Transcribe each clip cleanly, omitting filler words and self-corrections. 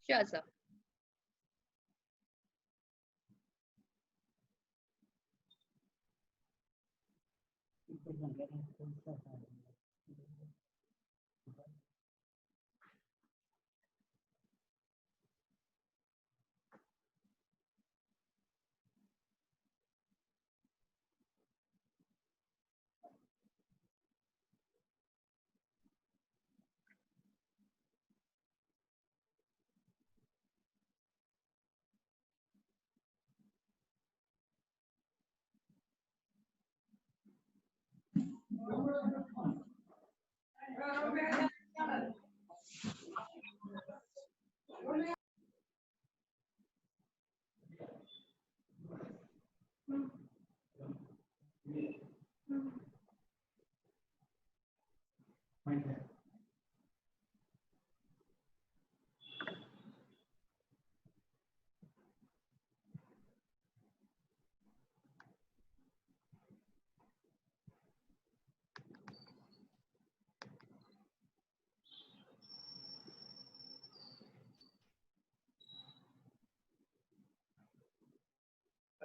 Sure, sir.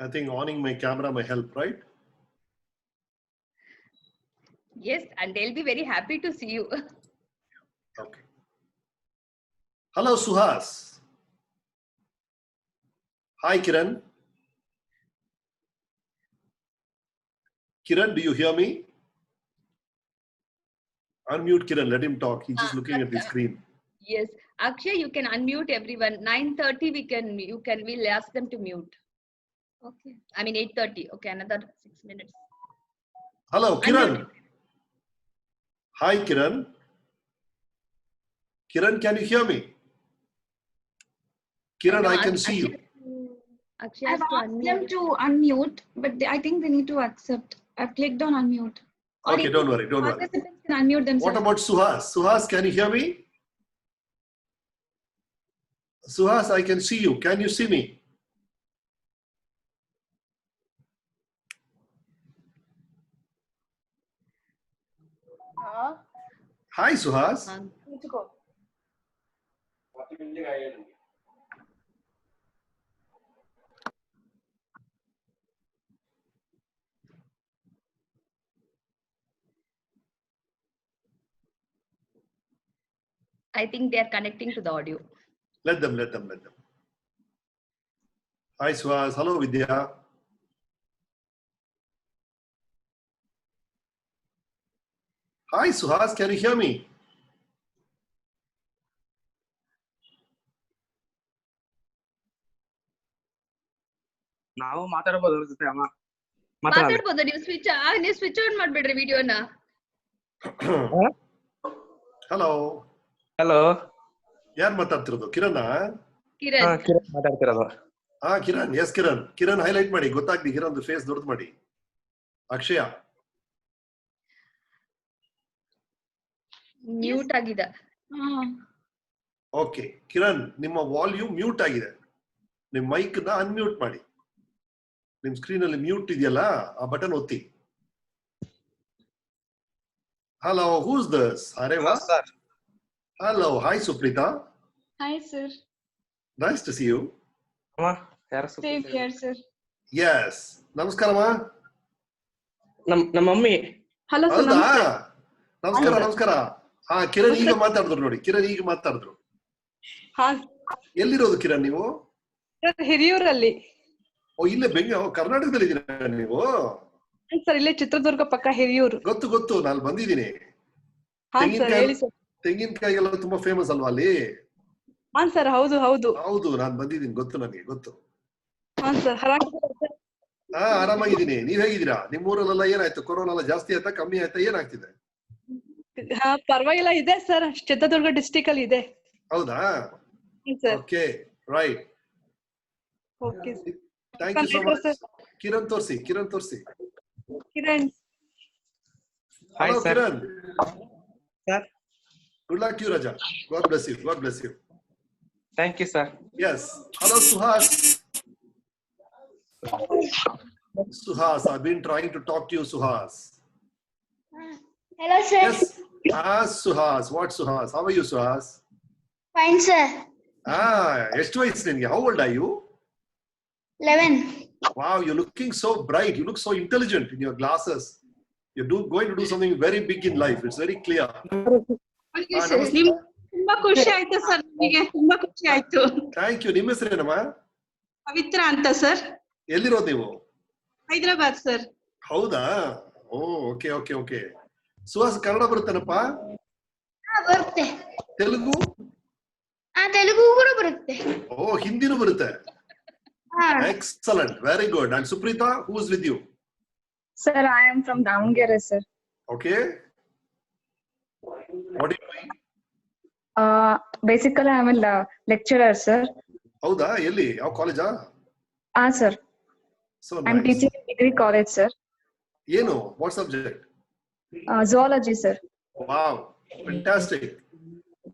I think owning my camera may help, right? Yes, and they'll be very happy to see you. Okay. Hello, Suhas. Hi, Kiran. Kiran, do you hear me? Unmute Kiran, let him talk. He's just looking at the screen. Yes, Akshay, you can unmute everyone. 9:30 we'll ask them to mute. Okay. I mean 8:30. Okay, another 6 minutes. Hello, Kiran. Unmute. Hi, Kiran. Kiran, can you hear me? Kiran, I can see you. Akshay I've has to asked them unmute. to unmute, but I think they need to accept. I've clicked on unmute. Or Okay, even don't worry, don't worry. participants can unmute What themselves. about Suhas? Suhas, can you hear me? Suhas, I can see you. Can you see me? Hi, Suhas. I think they are connecting to the audio. Let them. Hi, Suhas. Hello, Vidya. Hi, Suhas. Can you hear me? ನಾವು ಮಾತಾಡಬಹುದು ಅವ್ರ ಜೊತೆ ಅಮ್ಮ ಮಾತಾಡಬಹುದು ನೀವು switch on ಮಾಡ್ಬೇಡ್ರಿ ವಿಡಿಯೋನ. Hello hello ಯಾರು ಮಾತಾಡ್ತಿರೋದು? ಕಿರಣ್ ಕಿರಣ್ ಕಿರಣ್ ಮಾತಾಡ್ತಿರೋದು. ಹಾ ಕಿರಣ್, ಎಸ್ ಕಿರಣ್. ಕಿರಣ್ ಹೈಲೈಟ್ ಮಾಡಿ, ಗೊತ್ತಾಗ್ಲಿ ಕಿರಣ್ ಫೇಸ್ ದೊಡ್ಡದು ಮಾಡಿ. ಅಕ್ಷಯ ಮ್ಯೂಟ್ ಆಗಿದೆ. ಓಕೆ ಕಿರಣ್, ನಿಮ್ಮ ವಾಲ್ಯೂಮ್ ಮ್ಯೂಟ್ ಆಗಿದೆ. ನಿಮ್ ಮೈಕ್ ನ ಅನ್ಮ್ಯೂಟ್ ಮಾಡಿ. ನಿಮ್ ಸ್ಕ್ರೀನ್ ಅಲ್ಲಿ ಮ್ಯೂಟ್ ಇದೆಯಲ್ಲ, ಆ ಬಟನ್ ಒತ್ತಿ. Hello, who's this? ಅರೇವಾ sir. Hello, hi Suprita. Hi, sir. Nice to see you. ಅಮ್ಮ ಯಾರು? Same here, sir. ಎಸ್, ನಮಸ್ಕಾರಮ್ಮ. ನಮ್ಮ ಮಮ್ಮಿ. Hello, sir. ಹೌದಾ? Namaste. ನಮಸ್ಕಾರ. ಹಾ, ಕಿರಣ್ ಈಗ ಮಾತಾಡಿದ್ರು ನೋಡಿ. ಕಿರಣ್ ಈಗ ಮಾತಾಡಿದ್ರು. ಎಲ್ಲಿರೋದು ಕಿರಣ್ ನೀವು? ಹಿರಿಯೂರಲ್ಲಿ. ಓ, ಇಲ್ಲೇ ಕರ್ನಾಟಕದಲ್ಲಿ ಇದ್ದೀರಾ ನೀವು? ಸರ್, ಇಲ್ಲೇ ಚಿತ್ರದುರ್ಗ ಪಕ್ಕ ಹಿರಿಯೂರು. ಗೊತ್ತು, ನಾನು ಬಂದಿದ್ದೀನಿ. ತೆಂಗಿನಕಾಯಿಗೆಲ್ಲ ತುಂಬಾ ಫೇಮಸ್ ಅಲ್ವಾ ಅಲ್ಲಿ? ಹಾ ಸರ್, ಹೌದು. ಹೌದು, ನಾನು ಬಂದಿದ್ದೀನಿ, ನನಗೆ ಗೊತ್ತು. ಹಾ ಸರ್, ಹಾ, ಆರಾಮಾಗಿದ್ದೀನಿ. ನೀವ್ ಹೇಗಿದ್ದೀರಾ? ನಿಮ್ಮೂರಲ್ಲೆಲ್ಲ ಏನಾಯ್ತು? ಕೊರೋನಾ ಎಲ್ಲ ಜಾಸ್ತಿ ಆಯ್ತಾ, ಕಮ್ಮಿ ಆಯ್ತಾ, ಏನಾಗ್ತಿದೆ? ಹಾ, ಪರವಾಗಿಲ್ಲ, ಇದೆ ಸರ್. ಚಿತ್ರದುರ್ಗ ಡಿಸ್ಟಿಕ್ ಅಲ್ಲಿ ಇದೆ. ಹೌದಾ? Okay, right. Okay, thank you so much. Kiran ತೋರ್ಸಿ. Kiran. Hello Kiran. Sir. Good luck you Raja. God bless you. Thank you, sir. Yes. Hello, Suhas. Suhas, I've been trying to talk to you, Suhas. Hello, sir. Yes. Suhas. What, Suhas? How are you, Suhas? Fine, sir. ಎಷ್ಟು ವಯಸ್ಸು ನಿನ್ಗೆ? How old are you? 11. Wow, you're looking so bright. You look so intelligent in your glasses. You're going to do something very big in life. It's very clear. ನಮಸ್ತೆ. ತುಂಬಾ ಖುಷಿ ಆಯ್ತು sir, ನಿಮಗೆ ತುಂಬಾ ಖುಷಿ ಆಯ್ತು. Thank you. ನಿಮ್ಮ ಹೆಸರೇನಮ್ಮ? ಪವಿತ್ರ ಅಂತ ಸರ್. ಎಲ್ಲಿರೋದು ನೀವು? ಹೈದರಾಬಾದ್ ಸರ್. ಹೌದಾ? Oh, okay okay okay. Suhas, Kannada ಬರುತ್ತೇನಪ್ಪ? ಬರುತ್ತೆ. ತೆಲುಗು? ತೆಲುಗು ಕೂಡ ಬರುತ್ತೆ. ಓ, ಹಿಂದಿನೂ ಬರುತ್ತೆ. Excellent, very good. And Suprita, who is with you? Sir, I am from Davangere, sir. Okay. What are you doing? Basically, I am a lecturer, sir. ಹೌದಾ? ಎಲ್ಲಿ? ಯಾವ ಕಾಲೇಜಾ? Sir. So I am nice. teaching in degree college, sir. ಏನು? What subject? Zoology, sir. Wow, fantastic.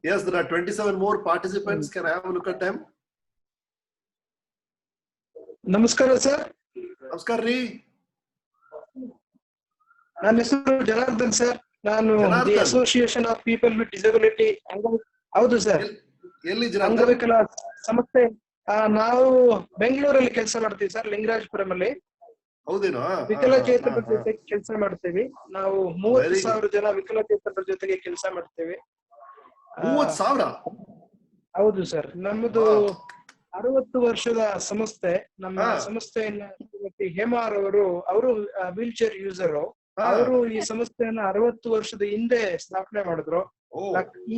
Yes, there are 27 more participants. Can I have a look at them? ನಮಸ್ಕಾರ sir. ನಮಸ್ಕಾರ ರೀ. ನನ್ನ ಹೆಸರು Janardhan sir. ನಾನು the association of people with disability. ಹೌದು sir. ಎಲ್ಲಿ ಜನಾರ್ದನ್? ಅಂಗವಿಕಲ ಸಂಸ್ಥೆ. ನಾವು ಬೆಂಗಳೂರಲ್ಲಿ ಕೆಲಸ ಮಾಡ್ತೀವಿ ಸರ್, ಲಿಂಗರಾಜಪುರಂ ಅಲ್ಲಿ. ಹೌದೇನೋ? ವಿಕಲಚೇತನರ ಜೊತೆ ಕೆಲಸ ಮಾಡ್ತೀವಿ ನಾವು. 30,000 ಜನ ವಿಕಲಚೇತನರ ಜೊತೆಗೆ ಕೆಲಸ ಮಾಡ್ತೇವೆ. 30,000? ಹೌದು ಸರ್. ನಮ್ಮದು 60 ವರ್ಷದ ಸಂಸ್ಥೆ. ನಮ್ಮ ಸಂಸ್ಥೆಯನ್ನ ಹೇಮಾರ್ ಅವರು ವೀಲ್ ಚೇರ್ ಯೂಸರ್. ಅವರು ಈ ಸಂಸ್ಥೆಯನ್ನ 60 ವರ್ಷದ ಹಿಂದೆ ಸ್ಥಾಪನೆ ಮಾಡಿದ್ರು.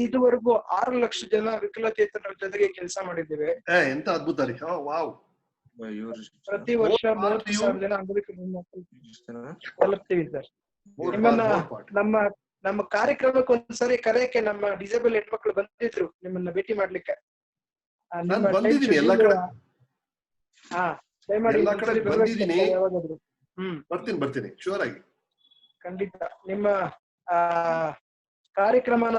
ಇದುವರೆಗೂ 6 ಲಕ್ಷ ಜನ ವಿಕಲಚೇತನರ ಜೊತೆಗೆ ಕೆಲಸ ಮಾಡಿದ್ದೇವೆ. ಎಂತ ಅದ್ಭುತ ರೀ. ವಾವ್. ಪ್ರತಿ ವರ್ಷ 30,000 ಜನ ಅಂಗವಿಕಲರನ್ನ ತಲುಪ್ತೀವಿ ಸರ್. ನಿಮ್ಮನ್ನ ನಮ್ಮ ಕಾರ್ಯಕ್ರಮಕ್ಕೆ ಒಂದ್ಸರಿ ಕರೆಯಕ್ಕೆ ನಮ್ಮ ಡಿಸೇಬಲ್ ಹೆಣ್ಮಕ್ಳು ಬಂದಿದ್ರು ನಿಮ್ಮನ್ನ ಭೇಟಿ ಮಾಡ್ಲಿಕ್ಕೆ. ಬಂದಿದ್ದೀನಿ ಎಲ್ಲ ಕಡೆ. ದಯಮಾಡಿ ಬರ್ತೀನಿ ಶೂರ್ ಆಗಿ. ಖಂಡಿತ ನಿಮ್ಮ ಕಾರ್ಯಕ್ರಮನ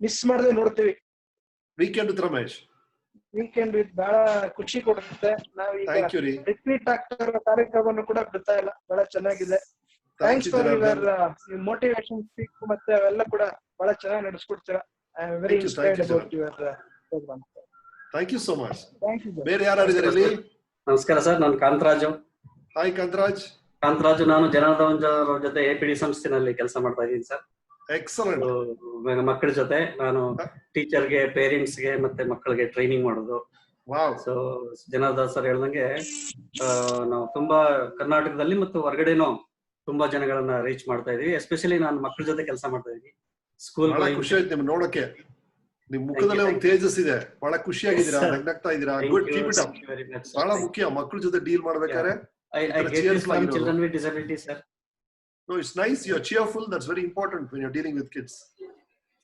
ಮಿಸ್ ಮಾಡದೆ ನೋಡ್ತೀವಿ. Weekend with Ramesh. Weekend with ಬಹಳ ಖುಷಿ ಕೊಡುತ್ತೆ. ನಾವೀಗ ರಿಟ್ರೀಟ್ ಆಗ್ತಾ ಇರೋ ಕಾರ್ಯಕ್ರಮವನ್ನು ಕೂಡ ಬಿಡ್ತಾ ಇಲ್ಲ. ಬಹಳ ಚೆನ್ನಾಗಿದೆ. Thanks for your motivation speak ಮತ್ತೆ ಅವೆಲ್ಲ ಕೂಡ ಬಹಳ ಚೆನ್ನಾಗಿ ನಡೆಸ್ಕೊಡ್ತೀರಾ. I am very inspired about your program. Thank you so much. ಬೇರೆ ಯಾರು ಇದ್ದಾರೆ ಇಲ್ಲಿ? ನಮಸ್ಕಾರ ಸರ್, ನಾನು ಕಾಂತರಾಜು. ಹಾಯ್ ಕಾಂತರಾಜ್. ಕಾಂತರಾಜು, ನಾನು ಜನಾರ್ದನ್ ಜೊತೆ ಎಪಿಡಿ ಸಂಸ್ಥೆನಲ್ಲಿ ಕೆಲಸ ಮಾಡ್ತಾ ಇದ್ದೀನಿ ಸರ್. ಎಕ್ಸಲೆಂಟ್. ಮಕ್ಕಳ ಜೊತೆ ನಾನು ಟೀಚರ್ಗೆ, ಪೇರೆಂಟ್ಸ್ಗೆ ಮತ್ತೆ ಮಕ್ಕಳಿಗೆ ಟ್ರೈನಿಂಗ್ ಮಾಡೋದು. ಸೊ ಜನಾರ್ದನ್ ಸರ್ ಹೇಳ್ದಂಗೆ ನಾವು ತುಂಬಾ ಕರ್ನಾಟಕದಲ್ಲಿ ಮತ್ತು ಹೊರಗಡೆನೂ ತುಂಬಾ ಜನಗಳನ್ನ ರೀಚ್ ಮಾಡ್ತಾ ಇದೀವಿ. ಎಸ್ಪೆಷಲಿ ನಾನು ಮಕ್ಕಳ ಜೊತೆ ಕೆಲಸ ಮಾಡ್ತಾ ಇದೀನಿ. ಸ್ಕೂಲ್ ಖುಷಿ ಆಯ್ತು ನಿಮ್ಗೆ ನೋಡಕ್ಕೆ. ನಿಮ್ ಮುಖದಲ್ಲೇ ಒಂದು ತೇಜಸ್ ಇದೆ. ಬಹಳ ಖುಷಿಯಾಗಿದ್ದೀರಾ, ನಗ್ನಗ್ತಾ ಇದ್ದೀರಾ. Good, keep it up. ಬಹಳ ಮುಖ್ಯ ಮಕ್ಕಳ ಜೊತೆ ಡೀಲ್ ಮಾಡ್ಬೇಕಾದ್ರೆ. children with disabilities, sir. No, it's nice. You're cheerful. That's very important when you're dealing with kids.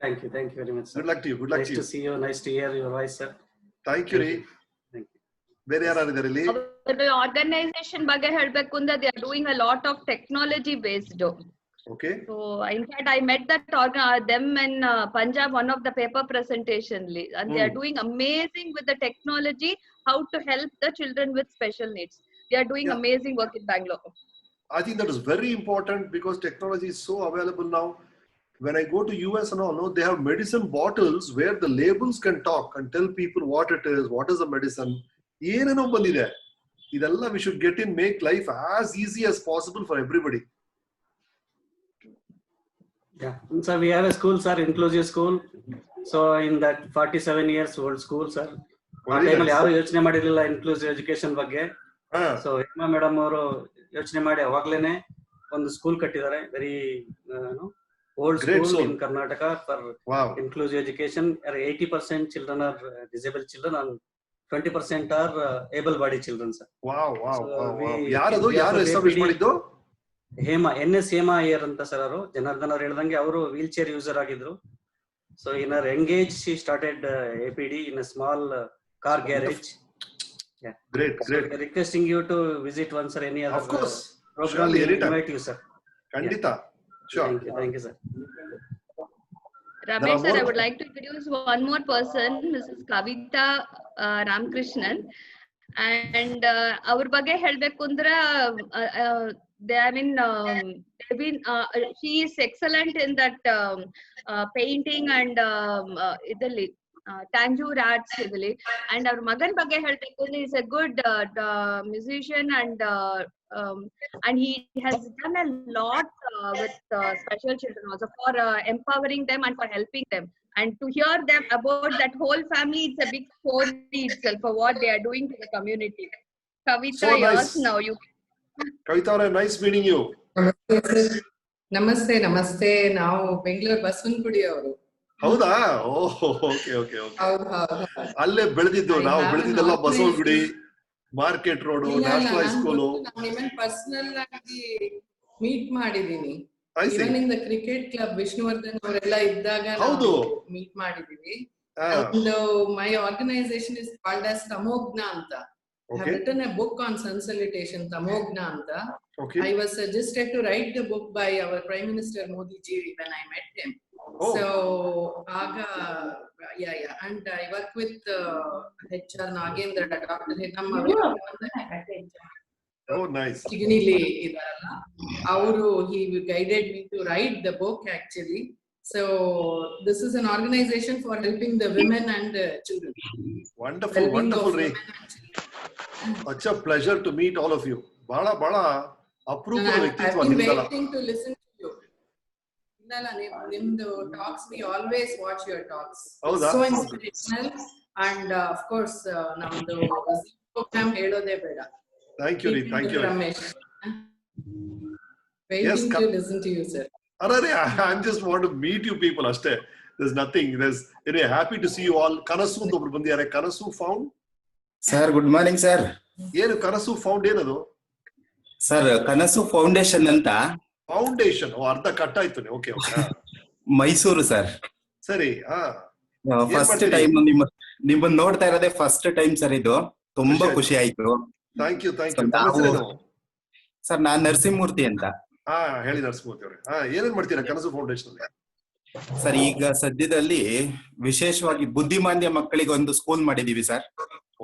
Thank you very much, sir. Good luck to you. Good luck to you. Nice to see you. Nice to hear your voice, sir. Thank you ರೀ. ಬೇರೆ ಯಾರು ಇದ್ದಾರೆ ಇಲ್ಲಿ? Organisation ಬಗ್ಗೆ ಹೇಳ್ಬೇಕು ಅಂದ್ರೆ they are doing a lot of technology based. Okay. So in fact I met them in Punjab, one of the paper presentation, and they are doing amazing with the technology, how to help the children with special needs. They are doing amazing work in Bangalore. I think that is very important because technology is so available now. When I go to US and all, no, they have medicine bottles where the labels can talk and tell people what it is, what is the medicine. ಏನೇನೋ ಬಂದಿದೆ. ಇದೆಲ್ಲ we should get in, make life as easy as possible for everybody. Yeah, so we have a school, sir, inclusive school. So in that 47 years old school, sir, ಆ ಟೈಮಲ್ಲಿ ಯಾರು ಯೋಚನೆ ಮಾಡಿರಲಿಲ್ಲ inclusive education ಬಗ್ಗೆ. So Hema madam ಅವರು ಯೋಚನೆ ಮಾಡಿ ಅವಾಗ್ಲೇನೆ ಒಂದು ಸ್ಕೂಲ್ ಕಟ್ಟಿದ್ದಾರೆ. Very old school in Karnataka for inclusive education. 80% children are disabled children and 20% are able bodied children, sir. Wow. ಯಾರು ಎಸ್ಟಾಬ್ಲಿಷ್ ಮಾಡಿದ್ದು? ಹೇಮಾ, NS ಹೇಮಾ ಅಯ್ಯರ್ ಅಂತ ಸರ್. ಅವರು ಜನಾರ್ದನ್ ಅವ್ರು ಹೇಳ್ದಂಗೆ ಅವರು ವೀಲ್ ಚೇರ್ ಯೂಸರ್ ಆಗಿದ್ರು. So in her young age she started APD in a small car garage. Yeah, great. Requesting you to visit once or any other of course program. We invite you, sir. Kandita. Sure. Thank you, sir. Ramesh sir, I would like to introduce one more person, Mrs. Kavita Ramkrishnan. And ಅವ್ರ ಬಗ್ಗೆ ಹೇಳ್ಬೇಕು ಅಂದ್ರೆ she is excellent in that painting and idalli Tanjore Arts idli. And our Magan ಬಗ್ಗೆ ಹೇಳ್ಬೇಕು ಅಂದ್ರೆ is a good musician and he has done a lot with special children also for empowering them and for helping them. And to hear them about that whole family, it's a big story itself for what they are doing to the community. Kavita, So yours nice. now. You Kavita, nice meeting you. ನಮಸ್ತೆ ನಮಸ್ತೆ. ನಾವು ಬೆಂಗಳೂರು ಬಸವನಗುಡಿ ಅವರು. ಹೌದಾ? Okay okay okay. ಹೌದು. ಅಲ್ಲೇ ಬೆಳೆದಿದ್ದು ನಾವು, ಬೆಳೆದಿದ್ದೆಲ್ಲ Basavanagudi, market road, national high school. ನಾನು ಪರ್ಸನಲ್ ಆಗಿ ಮೀಟ್ ಮಾಡಿದೀನಿ. Evening the cricket club Vishnuvardhan ಅವರೆಲ್ಲ ಇದ್ದಾಗ ಮೀಟ್ ಮಾಡಿದೀವಿ. My organization is called as Tamojna ಅಂತ. I have written a book on sun salutation, Tamogna anta. I was suggested to write the book by our Prime Minister Modi ji when I met him. So, and I work with HR Nagendra, Dr. Hedamma. Oh, nice. He guided me to write the book actually. So, this is an organization for helping the women and children. Wonderful, wonderful, Ray. Such a pleasure to meet all of you. Bala approval ವ್ಯಕ್ತಿತ್ವ ನಿಮ್ಮದಲ್ಲ. I've been waiting to listen to you. Nimdu talks, we always watch your talks. So inspirational, and of course namdu program helode beda. Thank you, Ray. Thank you. Ramesh. Waiting to listen to you, sir. I just want to meet you people ashte. There's nothing. Anyway, happy to see you all. Kanasu ಅಂತ ಒಬ್ರು ಬಂದಿದ್ದಾರೆ. Kanasu found. Sir good morning sir. ಏನು ಕನಸು found ಏನದು sir? ಕನಸು foundation ಅಂತ. Foundation ಅರ್ಧ ಕಟ್ಟಾಯ್ತು. Okay okay. ಮೈಸೂರು ಸರ್. ಸರಿ. ಫಸ್ಟ್ ಟೈಮ್ ನಿಮ್ಮನ್ನ ನೋಡ್ತಾ ಇರೋದೇ ಫಸ್ಟ್ ಟೈಮ್ ಸರ್. ಇದು ತುಂಬಾ ಖುಷಿ ಆಯ್ತು. Thank you thank you. Sir ನಾನ್ ನರಸಿಂಹಮೂರ್ತಿ ಅಂತ. ಹೇಳಿ ನರಸಿಂಹಮೂರ್ತಿ ಅವರೇ. ಏನೇನ್ ಮಾಡ್ತೀರಾ ಕನಸು ಫೌಂಡೇಶನ್ ಅಲ್ಲಿ? ಸರ್ ಈಗ ಸದ್ಯದಲ್ಲಿ ವಿಶೇಷವಾಗಿ ಬುದ್ಧಿಮಾಂದ್ಯ ಮಕ್ಕಳಿಗೆ ಒಂದು ಸ್ಕೂಲ್ ಮಾಡಿದೀವಿ ಸರ್.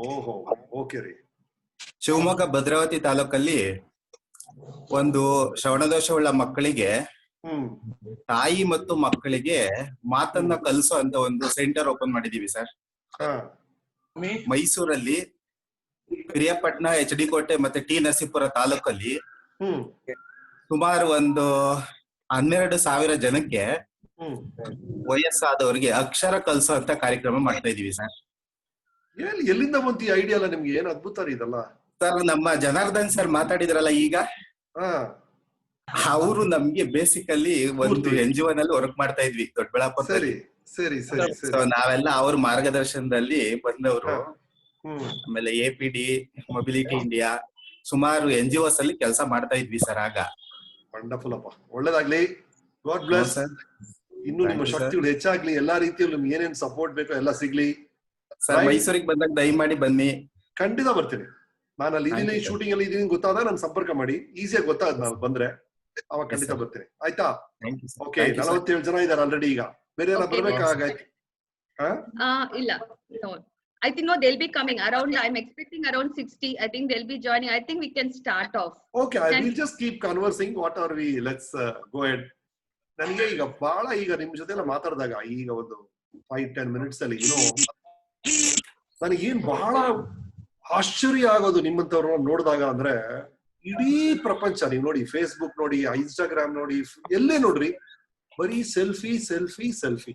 ಓಹೋ ಓಕೆ ರೀ. ಶಿವಮೊಗ್ಗ ಭದ್ರಾವತಿ ತಾಲೂಕಲ್ಲಿ ಒಂದು ಶ್ರವಣದೋಷವುಳ್ಳ ಮಕ್ಕಳಿಗೆ, ತಾಯಿ ಮತ್ತು ಮಕ್ಕಳಿಗೆ ಮಾತನ್ನ ಕಲಿಸೋ ಅಂತ ಒಂದು ಸೆಂಟರ್ ಓಪನ್ ಮಾಡಿದೀವಿ ಸರ್. ಮೈಸೂರಲ್ಲಿ ಪಿರಿಯಾಪಟ್ಟಣ, ಎಚ್ ಡಿ ಕೋಟೆ ಮತ್ತೆ ಟಿ ನರಸೀಪುರ ತಾಲೂಕಲ್ಲಿ ಸುಮಾರು ಒಂದು 12,000 ಜನಕ್ಕೆ ವಯಸ್ಸಾದವರಿಗೆ ಅಕ್ಷರ ಕಲಿಸೋ ಅಂತ ಕಾರ್ಯಕ್ರಮ ಮಾಡ್ತಾ ಇದೀವಿ ಸರ್. ಎಲ್ಲಿಂದ ಬಂತು ಈ ಐಡಿಯಾ ಎಲ್ಲ ನಿಮ್ಗೆ? ಏನು ಅದ್ಭುತ ರೀ ಇದೆಲ್ಲ. ಸರ್ ನಮ್ಮ ಜನಾರ್ದನ್ ಸರ್ ಮಾತಾಡಿದ್ರಲ್ಲ ಈಗ, ಅವರು ನಮ್ಗೆ ಬೇಸಿಕಲಿ ಒಂದು NGO ನಲ್ಲಿ ವರ್ಕ್ ಮಾಡ್ತಾ ಇದ್ವಿ ದೊಡ್ಡಬಳ್ಳಾಪುರದಲ್ಲಿ. ಸರಿ ಸರಿ ಸರಿ. ನಾವೆಲ್ಲ ಅವ್ರ ಮಾರ್ಗದರ್ಶನದಲ್ಲಿ ಬಂದವರು. ಆಮೇಲೆ APD, ಮೊಬಿಲಿಟಿ ಇಂಡಿಯಾ, ಸುಮಾರು NGOs ಅಲ್ಲಿ ಕೆಲಸ ಮಾಡ್ತಾ ಇದ್ವಿ ಸರ್ ಆಗ. ವಂಡರ್ಫುಲ್ ಅಪ್ಪ, ಒಳ್ಳೇದಾಗ್ಲಿ. God bless. ಇನ್ನು ನಿಮ್ಮ ಶಕ್ತಿಗಳು ಹೆಚ್ಚಾಗ್ಲಿ. ಎಲ್ಲಾ ರೀತಿಯಲ್ಲೂ ನಿಮ್ಗೆ ಏನೇನ್ ಸಪೋರ್ಟ್ ಬೇಕೋ ಎಲ್ಲ ಸಿಗ್ಲಿ ಸರ್. ಮೈಸೂರಿಗೆ ಬಂದಾಗ ದಯಮಾಡಿ ಬನ್ನಿ. ಖಂಡಿತ ಬರ್ತೀನಿ. ನಾನು ಅಲ್ಲಿ ಇದೀನಿ, ಶೂಟಿಂಗ್ ಅಲ್ಲಿ ಇದೀನಿ ಗೊತ್ತಾದ ನಾನು ಸಂಪರ್ಕ ಮಾಡಿ. ಈಸಿಯಾಗಿ ಗೊತ್ತಾದ್ ನಾನು ಬಂದ್ರೆ ಅವಾಗ ಖಂಡಿತ ಬರ್ತೀನಿ. ಆಯ್ತಾ? ಓಕೆ. 47 ಜನ ಇದಾರೆ ಆಲ್ರೆಡಿ. ಈಗ ಬೇರೆ ಎಲ್ಲ ಬರ್ಬೇಕಾಗೈತಿ? ಇಲ್ಲ, I think no, they'll be coming around. I'm expecting around 60. I think they'll be joining. I think we can start off. Okay, we'll just keep conversing. What are we? Let's go ahead. ನನಗೆ ಈಗ ಬಹಳ ಈಗ ನಿಮ್ ಜೊತೆ ಎಲ್ಲ ಮಾತಾಡಿದಾಗ ಈಗ ಒಂದು 5-10 minutes ಅಲ್ಲಿ ನನಗೇನ್ ಬಹಳ ಆಶ್ಚರ್ಯ ಆಗೋದು ನಿಮ್ಮಂತವ್ರು ನೋಡಿದಾಗ ಅಂದ್ರೆ, ಇಡೀ ಪ್ರಪಂಚ ನೀವು ನೋಡಿ, ಫೇಸ್ಬುಕ್ ನೋಡಿ, ಇನ್ಸ್ಟಾಗ್ರಾಮ್ ನೋಡಿ, ಎಲ್ಲೇ ನೋಡ್ರಿ ಬರೀ ಸೆಲ್ಫಿ ಸೆಲ್ಫಿ ಸೆಲ್ಫಿ.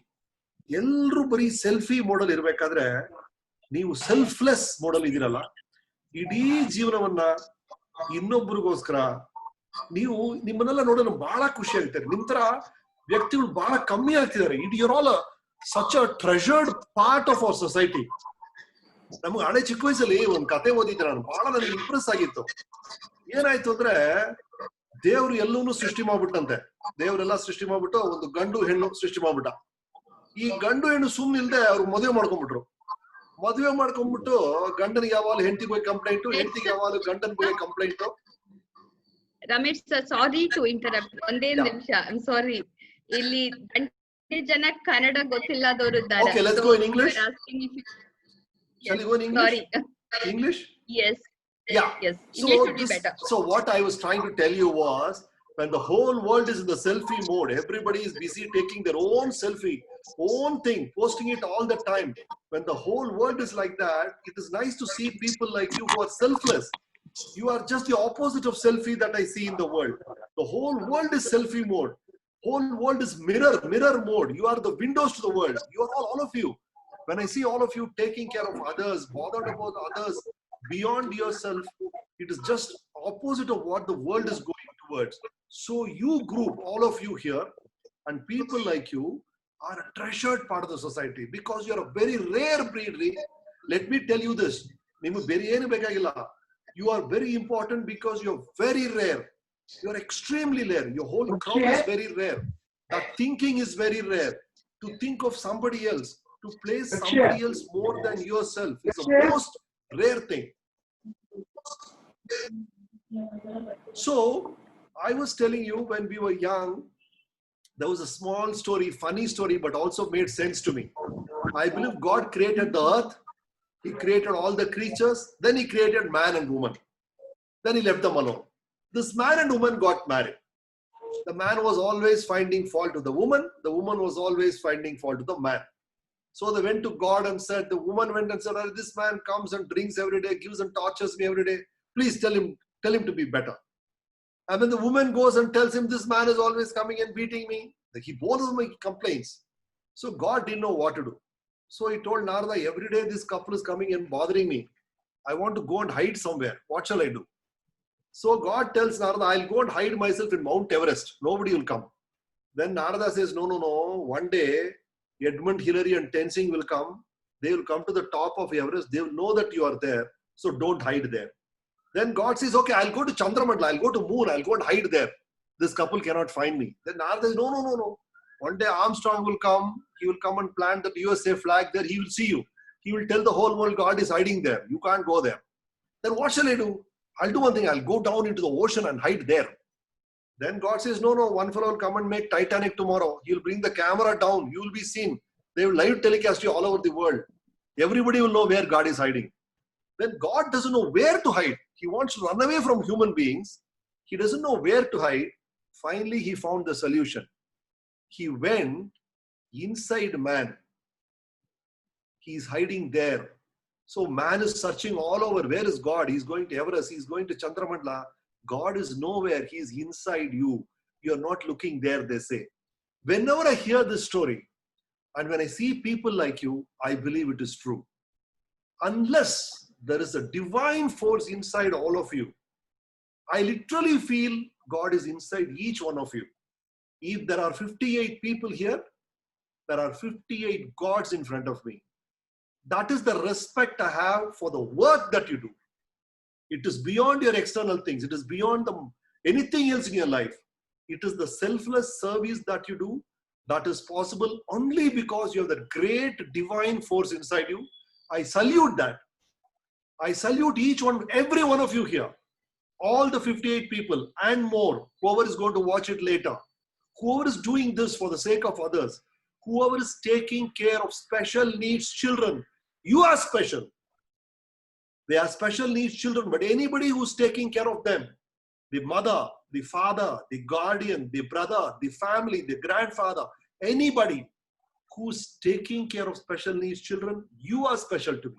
ಎಲ್ರು ಬರೀ ಸೆಲ್ಫಿ ಮೋಡಲ್ ಇರ್ಬೇಕಾದ್ರೆ ನೀವು ಸೆಲ್ಫ್ಲೆಸ್ ಮೋಡಲ್ ಇದೀರಲ್ಲ. ಇಡೀ ಜೀವನವನ್ನ ಇನ್ನೊಬ್ಬರಿಗೋಸ್ಕರ ನೀವು ನಿಮ್ಮನ್ನೆಲ್ಲ ನೋಡೋದು ಬಹಳ ಖುಷಿ ಆಗುತ್ತೆ. ನಿಮ್ ತರ ವ್ಯಕ್ತಿಗಳು ಬಹಳ ಕಮ್ಮಿ ಆಗ್ತಿದ್ದಾರೆ. You're all such a treasured part of our society. ನಮ್ಗೆ ಹಳೆ ಚಿಕ್ಕ ವಯಸ್ಸಲ್ಲಿ ಒಂದ್ ಕತೆ ಓದಿದ್ದೆ ನಾನು, ಬಹಳ ನನಗೆ ಇಂಪ್ರೆಸ್ ಆಗಿತ್ತು. ಏನಾಯ್ತು ಅಂದ್ರೆ, ದೇವ್ರು ಎಲ್ಲವನ್ನೂ ಸೃಷ್ಟಿ ಮಾಡ್ಬಿಟ್ಟಂತೆ. ದೇವ್ರೆಲ್ಲ ಸೃಷ್ಟಿ ಮಾಡ್ಬಿಟ್ಟು ಒಂದು ಗಂಡು ಹೆಣ್ಣು ಸೃಷ್ಟಿ ಮಾಡ್ಬಿಟ್ಟ. ಈ ಗಂಡು ಹೆಣ್ಣು ಸುಮ್ನೆ ಇಲ್ದೆ ಅವ್ರು ಮದುವೆ ಮಾಡ್ಕೊಂಡ್ಬಿಟ್ರು. ಮದುವೆ ಮಾಡ್ಕೊಂಡ್ಬಿಟ್ಟು ಗಂಡನಿಗೆ ಯಾವಾಗಲೂ ಹೆಂಡತಿಗೆ ಹೋಗಿ ಕಂಪ್ಲೇಂಟು, ಹೆಂಡತಿಗೆ ಯಾವಾಗಲೂ ಗಂಡನ್ ಹೋಗಿ complaint. Ramesh sir, sorry to interrupt. ಒಂದೇ ನಿಮಿಷ, ಐ ಆಮ್ ಸಾರಿ. ಇಲ್ಲಿ 20 ಜನ ಕನ್ನಡ ಗೊತ್ತಿಲ್ಲದವರು ಇದ್ದಾರೆ. Okay, let's go in English. Shall we go in English? Sorry. English? Yes. Yeah. Yes. English would be better. So what I was trying to tell you was, when the whole world is in the selfie mode, everybody is busy taking their own selfie, own thing, posting it all the time. When the whole world is like that, it is nice to see people like you who are selfless. You are just the opposite of selfie that I see in the world. The whole world is selfie mode. Whole world is mirror mode. You are the windows to the world. You are all of you. When I see all of you taking care of others, bothered about others beyond yourself, it is just opposite of what the world is going towards. So you group, all of you here, and people like you are a treasured part of the society because you are a very rare breed. Let me tell you this. You are very important because you are very rare. You are extremely rare. Your whole crowd is very rare. That thinking is very rare. To think of somebody else, to place somebody else more than yourself is the most rare thing. So, I was telling you when we were young, there was a small story, funny story, but also made sense to me. I believe God created the earth. He created all the creatures. Then he created man and woman. Then he left them alone. This man and woman got married. The man was always finding fault with the woman. The woman was always finding fault with the man. So they went to God and said, the woman went and said, this man comes and drinks every day, gives and tortures me every day. Please tell him to be better. And when the woman goes and tells him, this man is always coming and beating me, both of them complains. So God didn't know what to do. So he told Narada, every day this couple is coming and bothering me. I want to go and hide somewhere. What shall I do? So God tells Narada, I'll go and hide myself in Mount Everest. Nobody will come. Then Narada says, no. One day, Edmund Hillary and Tenzing will come. They will come to the top of Everest. They will know that you are there. So don't hide there. Then God says, okay, I'll go to Chandramandala. I'll go to moon. I'll go and hide there. This couple cannot find me. Then Narada says, no. One day Armstrong will come. He will come and plant the USA flag there. He will see you. He will tell the whole world God is hiding there. You can't go there. Then what shall I do? I'll do one thing. I'll go down into the ocean and hide there. Then God says, no. One fellow will come and make Titanic tomorrow. He'll bring the camera down. You will be seen. They will live telecast you all over the world. Everybody will know where God is hiding. Then God doesn't know where to hide. He wants to run away from human beings. He doesn't know where to hide. Finally, he found the solution. He went inside man. He's hiding there. So man is searching all over. Where is God? He's going to Everest. He's going to Chandramandala. God is nowhere. He's inside you. You're not looking there, they say. Whenever I hear this story, and when I see people like you, I believe it is true. Unless there is a divine force inside all of you, I literally feel God is inside each one of you. If there are 58 people here, there are 58 gods in front of me. That is the respect I have for the work that you do. It is beyond your external things. It is beyond anything else in your life. It is the selfless service that you do that is possible only because you have that great divine force inside you. I salute that. I salute each one, every one of you here. All the 58 people and more, whoever is going to watch it later. Whoever is doing this for the sake of others. Whoever is taking care of special needs children. You are special. They are special needs children, but anybody who's taking care of them, the mother, the father, the guardian, the brother, the family, the grandfather, anybody who's taking care of special needs children, you are special to me.